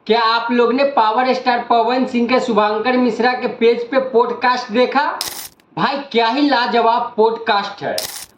क्या आप लोग ने पावर स्टार पवन सिंह के शुभांकर मिश्रा के पेज पे पॉडकास्ट देखा? भाई क्या ही लाजवाब पॉडकास्ट है।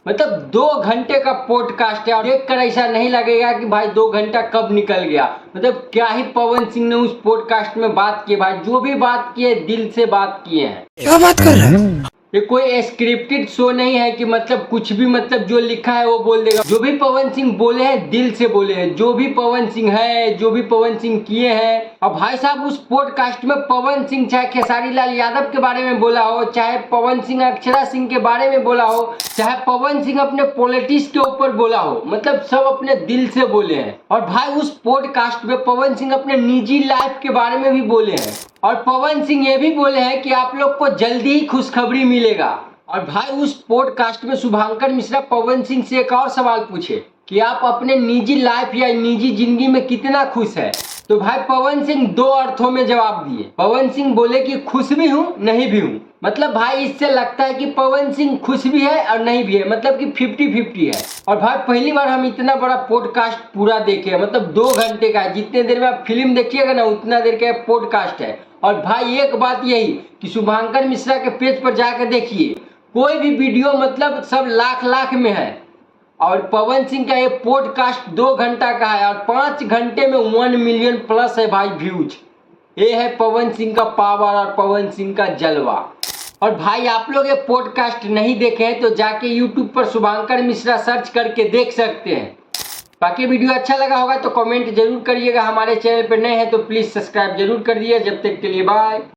मतलब 2 घंटे का पॉडकास्ट है और देख कर ऐसा नहीं लगेगा कि भाई 2 घंटा कब निकल गया। मतलब क्या ही पवन सिंह ने उस पॉडकास्ट में बात की भाई, जो भी बात किए दिल से बात किए हैं। क्या बात कर रहे हैं? ये कोई स्क्रिप्टेड शो नहीं है कि मतलब कुछ भी मतलब जो लिखा है वो बोल देगा। जो भी पवन सिंह बोले हैं दिल से बोले हैं, जो भी पवन सिंह है, जो भी पवन सिंह किए हैं। और भाई साहब उस पॉडकास्ट में पवन सिंह चाहे खेसारी लाल यादव के बारे में बोला हो, चाहे पवन सिंह अक्षरा सिंह के बारे में बोला हो, चाहे पवन सिंह अपने पॉलिटिक्स के ऊपर बोला हो, मतलब सब अपने दिल से बोले हैं। और भाई उस पॉडकास्ट में पवन सिंह अपने निजी लाइफ के बारे में भी बोले हैं। और पवन सिंह ये भी बोले हैं कि आप लोग को जल्दी ही खुशखबरी मिलेगा। और भाई उस पॉडकास्ट में शुभांकर मिश्रा पवन सिंह से एक और सवाल पूछे कि आप अपने निजी लाइफ या निजी जिंदगी में कितना खुश है। तो भाई पवन सिंह 2 अर्थों में जवाब दिए। पवन सिंह बोले कि खुश भी हूँ नहीं भी हूँ। मतलब भाई इससे लगता है कि पवन सिंह खुश भी है और नहीं भी है, मतलब कि 50-50 है। और भाई पहली बार हम इतना बड़ा पॉडकास्ट पूरा देखे, मतलब 2 घंटे का है। जितने देर में आप फिल्म देखिएगा ना उतना देर का पॉडकास्ट है। और भाई एक बात यही कि शुभांकर मिश्रा के पेज पर जाकर देखिए, कोई भी वीडियो मतलब सब लाख में है। और पवन सिंह का ये पॉडकास्ट 2 घंटा का है और 5 घंटे में 1 मिलियन प्लस है भाई व्यूज। ये है पवन सिंह का पावर और पवन सिंह का जलवा। और भाई आप लोग ये पॉडकास्ट नहीं देखे हैं तो जाके यूट्यूब पर शुभांकर मिश्रा सर्च करके देख सकते हैं। बाकी वीडियो अच्छा लगा होगा तो कमेंट जरूर करिएगा। हमारे चैनल पर नए हैं तो प्लीज सब्सक्राइब जरूर कर दिए। जब तक के लिए बाय।